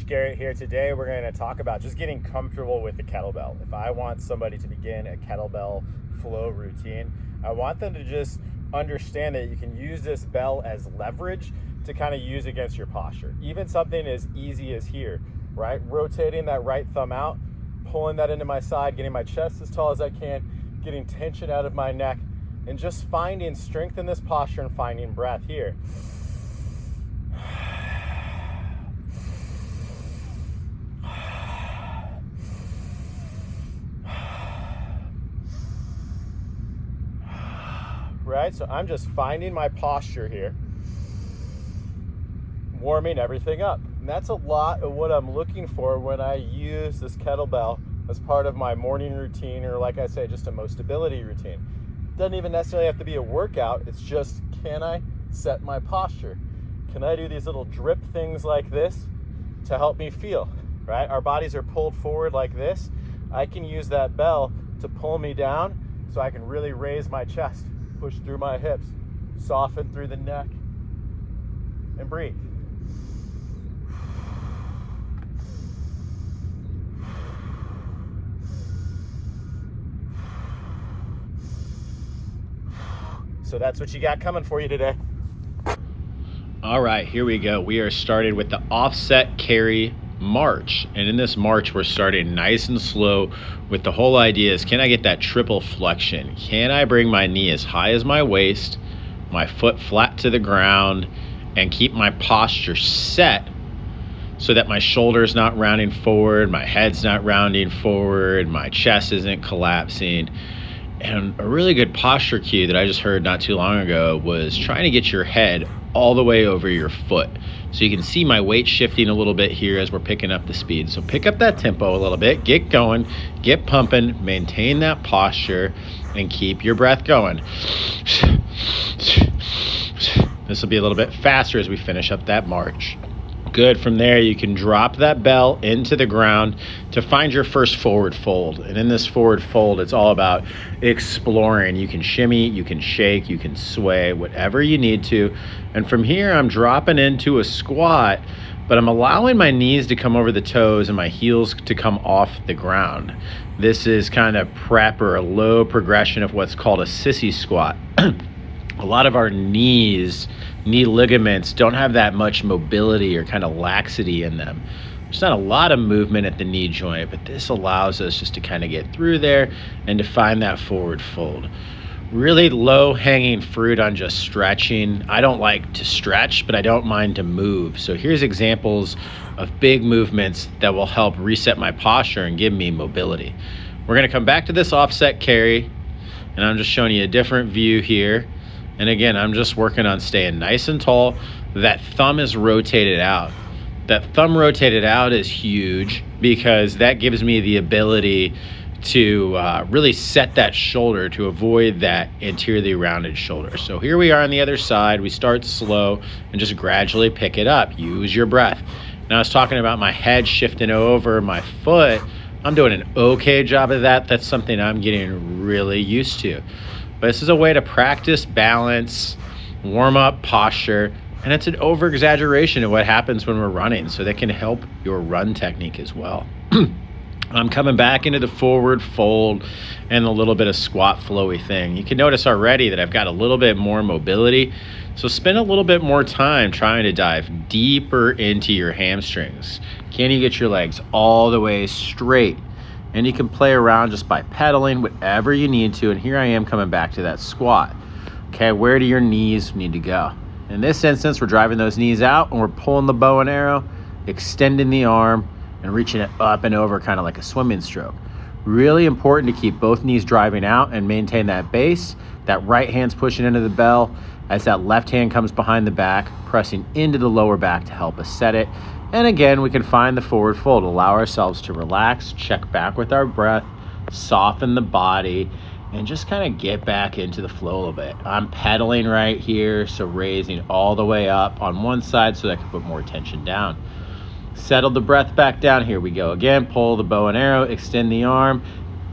Garrett here. Today we're going to talk about just getting comfortable with the kettlebell. If I want somebody to begin a kettlebell flow routine, I want them to just understand that you can use this bell as leverage to kind of use against your posture. Even something as easy as here, right? Rotating that right thumb out, pulling that into my side, getting my chest as tall as I can, getting tension out of my neck, and just finding strength in this posture and finding breath here. Right, so I'm just finding my posture here, warming everything up. And that's a lot of what I'm looking for when I use this kettlebell as part of my morning routine, or like I say, just a Mo stability routine. Doesn't even necessarily have to be a workout. It's just, can I set my posture? Can I do these little drip things like this to help me feel, right? Our bodies are pulled forward like this. I can use that bell to pull me down so I can really raise my chest, push through my hips, soften through the neck, and breathe. So that's what you got coming for you today. All right, here we go. We are started with the offset carry march. And in this march, we're starting nice and slow with the whole idea is, can I get that triple flexion? Can I bring my knee as high as my waist, my foot flat to the ground, and keep my posture set so that my shoulder's not rounding forward, my head's not rounding forward, my chest isn't collapsing. And a really good posture cue that I just heard not too long ago was trying to get your head all the way over your foot. So you can see my weight shifting a little bit here as we're picking up the speed. So pick up that tempo a little bit, get going, get pumping, maintain that posture, and keep your breath going. This will be a little bit faster as we finish up that march. Good. From there, you can drop that bell into the ground to find your first forward fold. And in this forward fold, it's all about exploring. You can shimmy, you can shake, you can sway, whatever you need to. And from here, I'm dropping into a squat, but I'm allowing my knees to come over the toes and my heels to come off the ground. This is kind of prep or a low progression of what's called a sissy squat. A lot of our knee ligaments don't have that much mobility or kind of laxity in them. There's not a lot of movement at the knee joint, but this allows us just to kind of get through there and to find that forward fold. Really low hanging fruit on just stretching. I don't like to stretch, but I don't mind to move. So here's examples of big movements that will help reset my posture and give me mobility. We're gonna come back to this offset carry, and I'm just showing you a different view here. And again, I'm just working on staying nice and tall. That thumb is rotated out. That thumb rotated out is huge because that gives me the ability to really set that shoulder to avoid that anteriorly rounded shoulder. So here we are on the other side. We start slow and just gradually pick it up. Use your breath. Now I was talking about my head shifting over my foot. I'm doing an okay job of that. That's something I'm getting really used to. But this is a way to practice balance, warm up posture, and it's an over-exaggeration of what happens when we're running, so that can help your run technique as well. I'm coming back into the forward fold and a little bit of squat flowy thing. You can notice already that I've got a little bit more mobility, so spend a little bit more time trying to dive deeper into your hamstrings. Can you get your legs all the way straight? And you can play around just by pedaling whatever you need to. And here I am coming back to that squat. Okay, where do your knees need to go? In this instance, we're driving those knees out and we're pulling the bow and arrow, extending the arm and reaching it up and over, kind of like a swimming stroke. Really important to keep both knees driving out and maintain that base. That right hand's pushing into the bell as that left hand comes behind the back, pressing into the lower back to help us set it. And again, we can find the forward fold, allow ourselves to relax, check back with our breath, soften the body, and just kind of get back into the flow a little bit. I'm pedaling right here, so raising all the way up on one side so that I can put more tension down. Settle the breath back down. Here we go again. Pull the bow and arrow, extend the arm,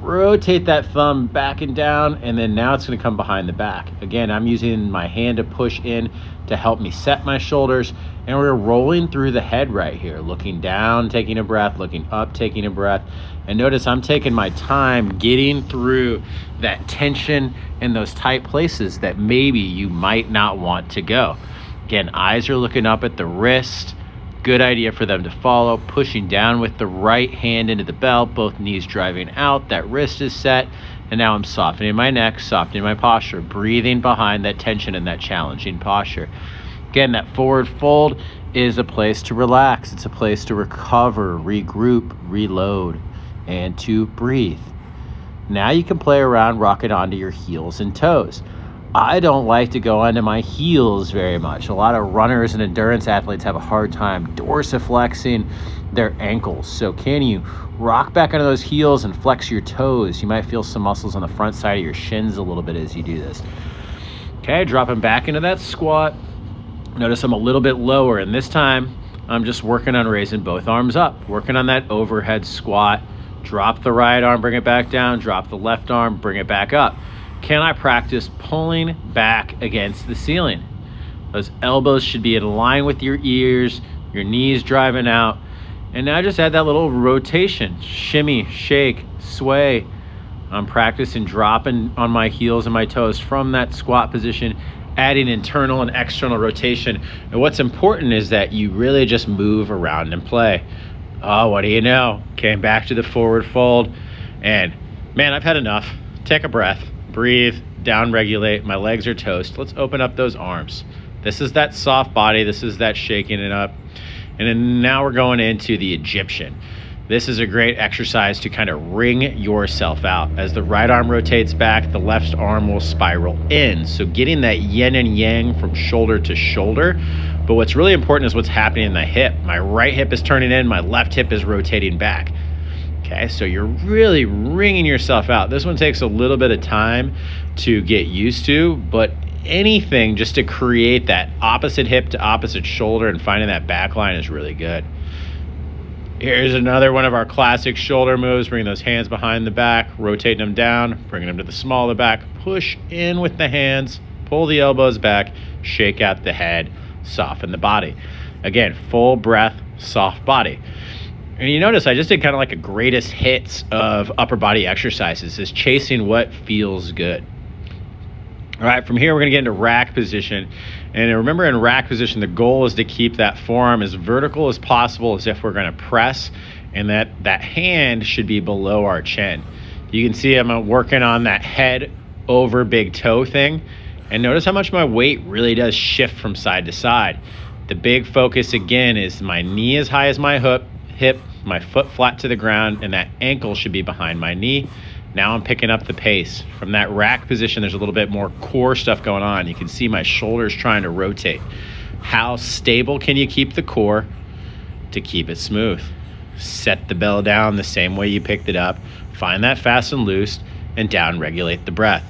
rotate that thumb back and down, and then now it's going to come behind the back. Again, I'm using my hand to push in to help me set my shoulders, and we're rolling through the head right here, looking down, taking a breath, looking up, taking a breath. And notice I'm taking my time getting through that tension in those tight places that maybe you might not want to go. Again, eyes are looking up at the wrist. Good idea for them to follow, pushing down with the right hand into the belt, both knees driving out, that wrist is set, and now I'm softening my neck, softening my posture, breathing behind that tension and that challenging posture. Again, that forward fold is a place to relax. It's a place to recover, regroup, reload, and to breathe. Now you can play around rocking onto your heels and toes. I don't like to go onto my heels very much. A lot of runners and endurance athletes have a hard time dorsiflexing their ankles. So can you rock back onto those heels and flex your toes? You might feel some muscles on the front side of your shins a little bit as you do this. Okay, dropping back into that squat. Notice I'm a little bit lower, and this time I'm just working on raising both arms up, working on that overhead squat. Drop the right arm, bring it back down, drop the left arm, bring it back up. Can I practice pulling back against the ceiling? Those elbows should be in line with your ears, your knees driving out. And now just add that little rotation, shimmy, shake, sway. I'm practicing dropping on my heels and my toes from that squat position, adding internal and external rotation. And what's important is that you really just move around and play. Oh, what do you know? Came back to the forward fold, and man, I've had enough. Take a breath. Breathe, down regulate. My legs are toast. Let's open up those arms. This is that soft body. This is that shaking it up. And then now we're going into the Egyptian. This is a great exercise to kind of wring yourself out. As the right arm rotates back, the left arm will spiral in. So getting that yin and yang from shoulder to shoulder. But what's really important is what's happening in the hip. My right hip is turning in, my left hip is rotating back. Okay, so you're really wringing yourself out. This one takes a little bit of time to get used to, but anything just to create that opposite hip to opposite shoulder and finding that back line is really good. Here's another one of our classic shoulder moves. Bring those hands behind the back, rotating them down, bringing them to the small of the back, push in with the hands, pull the elbows back, shake out the head, soften the body. Again, full breath, soft body. And you notice I just did kind of like a greatest hits of upper body exercises, is chasing what feels good. All right, from here we're gonna get into rack position. And remember, in rack position, the goal is to keep that forearm as vertical as possible, as if we're gonna press, and that hand should be below our chin. You can see I'm working on that head over big toe thing. And notice how much my weight really does shift from side to side. The big focus again is my knee as high as my hip, my foot flat to the ground, and that ankle should be behind my knee. Now I'm picking up the pace. From that rack position, there's a little bit more core stuff going on. You can see my shoulders trying to rotate. How stable can you keep the core to keep it smooth? Set the bell down the same way you picked it up. Find that fast and loose, and down regulate the breath.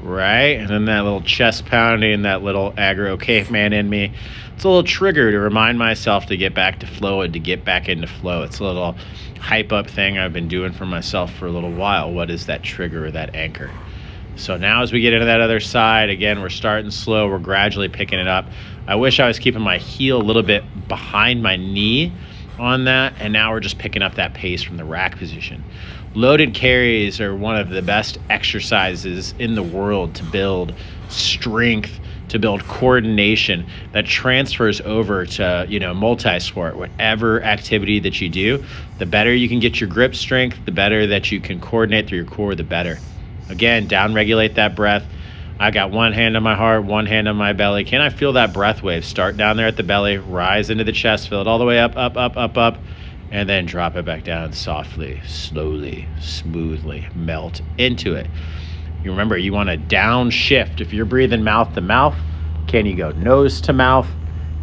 Right? And then that little chest pounding, that little aggro caveman in me. It's a little trigger to remind myself to get back to flow and to get back into flow. It's a little hype up thing I've been doing for myself for a little while. What is that trigger or that anchor? So now as we get into that other side, again, we're starting slow. We're gradually picking it up. I wish I was keeping my heel a little bit behind my knee on that. And now we're just picking up that pace from the rack position. Loaded carries are one of the best exercises in the world to build strength, to build coordination that transfers over to, multi-sport. Whatever activity that you do, the better you can get your grip strength, the better that you can coordinate through your core, the better. Again, down regulate that breath. I got one hand on my heart, one hand on my belly. Can I feel that breath wave? Start down there at the belly, rise into the chest, feel it all the way up, up, up, up, up. And then drop it back down softly, slowly, smoothly, melt into it. You remember, you want to downshift. If you're breathing mouth to mouth, can you go nose to mouth?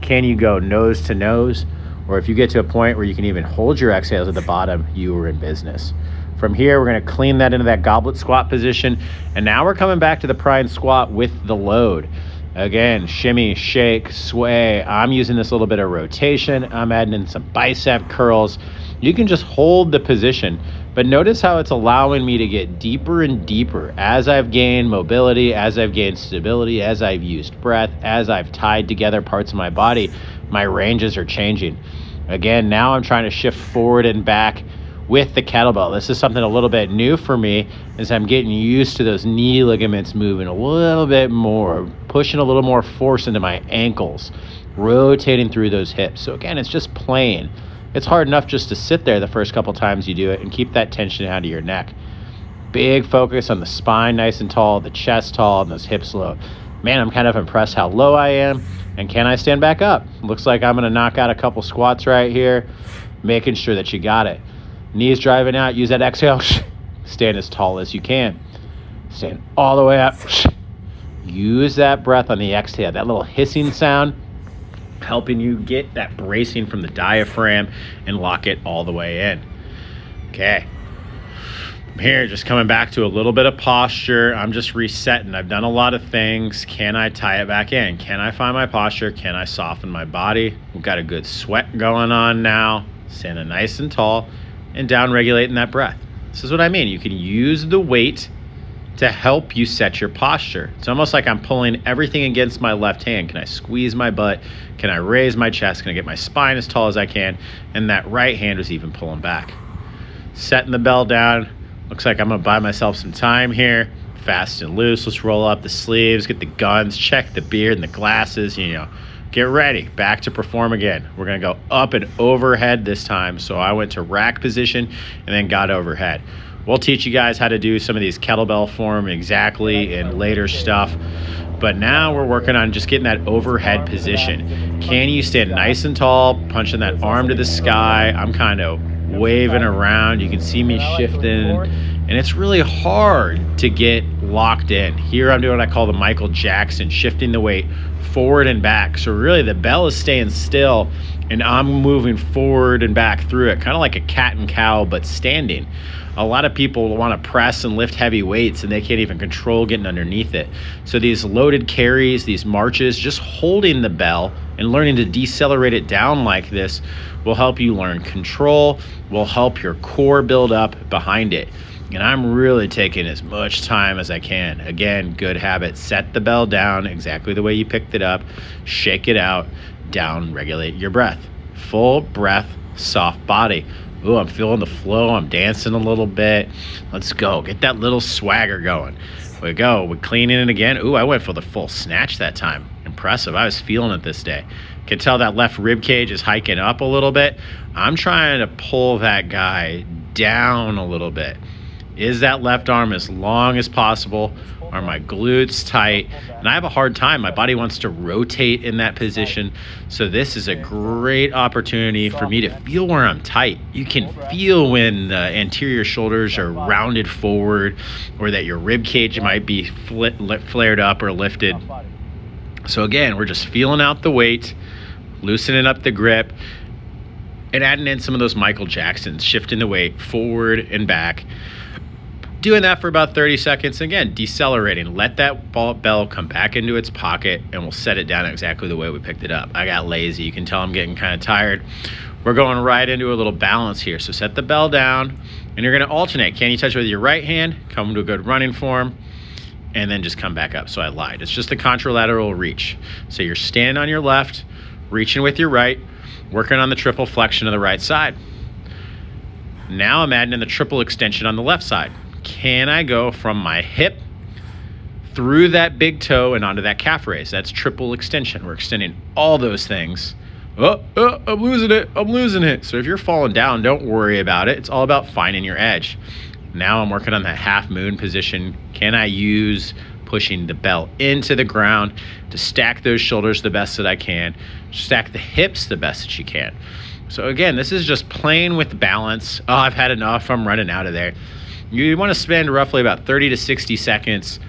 Can you go nose to nose? Or if you get to a point where you can even hold your exhales at the bottom, you are in business. From here, we're gonna clean that into that goblet squat position. And now we're coming back to the prime squat with the load. Again, shimmy, shake, sway. I'm using this little bit of rotation. I'm adding in some bicep curls. You can just hold the position, but notice how it's allowing me to get deeper and deeper as I've gained mobility, as I've gained stability, as I've used breath, as I've tied together parts of my body. My ranges are changing. Again, now I'm trying to shift forward and back with the kettlebell. This is something a little bit new for me, as I'm getting used to those knee ligaments moving a little bit more, pushing a little more force into my ankles, rotating through those hips. So again, it's just playing. It's hard enough just to sit there the first couple times you do it and keep that tension out of your neck. Big focus on the spine nice and tall, the chest tall, and those hips low. Man, I'm kind of impressed how low I am. And can I stand back up? Looks like I'm gonna knock out a couple squats right here, making sure that you got it. Knees driving out, use that exhale. Stand as tall as you can. Stand all the way up. Use that breath on the exhale, that little hissing sound, helping you get that bracing from the diaphragm and lock it all the way in. Okay. From here, just coming back to a little bit of posture. I'm just resetting. I've done a lot of things. Can I tie it back in? Can I find my posture? Can I soften my body? We've got a good sweat going on now. Standing nice and tall and down regulating that breath. This is what I mean. You can use the weight to help you set your posture. It's almost like I'm pulling everything against my left hand. Can I squeeze my butt? Can I raise my chest? Can I get my spine as tall as I can? And that right hand was even pulling back. Setting the bell down. Looks like I'm gonna buy myself some time here. Fast and loose. Let's roll up the sleeves, get the guns, check the beard and the glasses, get ready, back to perform again. We're gonna go up and overhead this time. So I went to rack position and then got overhead. We'll teach you guys how to do some of these kettlebell form exactly in later stuff. But now we're working on just getting that overhead position. Can you stand nice and tall, punching that arm to the sky? I'm kind of waving around. You can see me shifting. And it's really hard to get locked in. Here I'm doing what I call the Michael Jackson, shifting the weight forward and back. So really the bell is staying still and I'm moving forward and back through it, kind of like a cat and cow, but standing. A lot of people want to press and lift heavy weights and they can't even control getting underneath it. So these loaded carries, these marches, just holding the bell and learning to decelerate it down like this will help you learn control, will help your core build up behind it. And I'm really taking as much time as I can. Again, good habit. Set the bell down exactly the way you picked it up. Shake it out. Down, regulate your breath. Full breath, soft body. Ooh, I'm feeling the flow. I'm dancing a little bit. Let's go. Get that little swagger going. We go. We're cleaning it again. Ooh, I went for the full snatch that time. Impressive. I was feeling it this day. Can tell that left rib cage is hiking up a little bit. I'm trying to pull that guy down a little bit. Is that left arm as long as possible? Are my glutes tight? And I have a hard time. My body wants to rotate in that position. So this is a great opportunity for me to feel where I'm tight. You can feel when the anterior shoulders are rounded forward or that your rib cage might be flared up or lifted. So again, we're just feeling out the weight, loosening up the grip, and adding in some of those Michael Jacksons, shifting the weight forward and back. Doing that for about 30 seconds. Again, decelerating. Let that bell come back into its pocket and we'll set it down exactly the way we picked it up. I got lazy. You can tell I'm getting kind of tired. We're going right into a little balance here. So set the bell down and you're going to alternate. Can you touch it with your right hand? Come to a good running form and then just come back up. So I lied. It's just the contralateral reach. So you're standing on your left, reaching with your right, working on the triple flexion of the right side. Now I'm adding in the triple extension on the left side. Can I go from my hip through that big toe and onto that calf raise? That's triple extension. We're extending all those things. Oh, I'm losing it. So if you're falling down, don't worry about it. It's all about finding your edge. Now I'm working on that half moon position. Can I use pushing the bell into the ground to stack those shoulders the best that I can, stack the hips the best that you can. So again, this is just playing with balance. Oh, I've had enough. I'm running out of there. You want to spend roughly about 30 to 60 seconds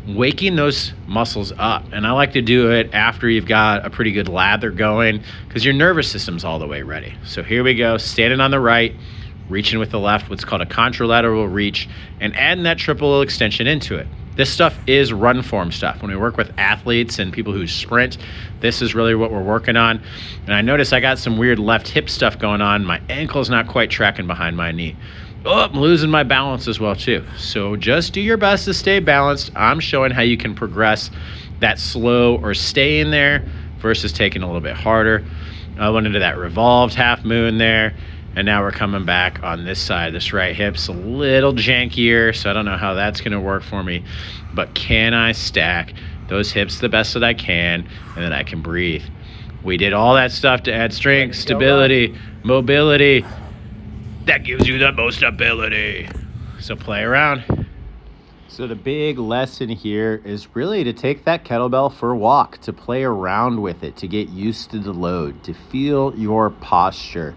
waking those muscles up. And I like to do it after you've got a pretty good lather going because your nervous system's all the way ready. So here we go, standing on the right, reaching with the left, what's called a contralateral reach, and adding that triple extension into it. This stuff is run form stuff. When we work with athletes and people who sprint, this is really what we're working on. And I notice I got some weird left hip stuff going on. My ankle's not quite tracking behind my knee. Oh, I'm losing my balance as well too. So just do your best to stay balanced. I'm showing how you can progress that slow or stay in there versus taking a little bit harder. I went into that revolved half moon there. And now we're coming back on this side. This right hip's a little jankier, so I don't know how that's gonna work for me. But can I stack those hips the best that I can, and then I can breathe? We did all that stuff to add strength, stability, mobility. That gives you the most ability. So play around. So the big lesson here is really to take that kettlebell for a walk, to play around with it, to get used to the load, to feel your posture,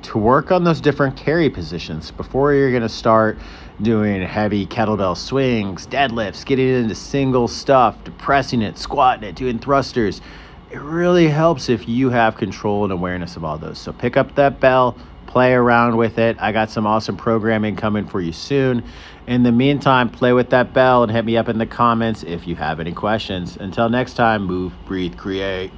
to work on those different carry positions before you're going to start doing heavy kettlebell swings, deadlifts, getting into single stuff, depressing it, squatting it, doing thrusters. It really helps if you have control and awareness of all those. So pick up that bell, play around with it. I got some awesome programming coming for you soon. In the meantime, play with that bell and hit me up in the comments if you have any questions. Until next time, move, breathe, create.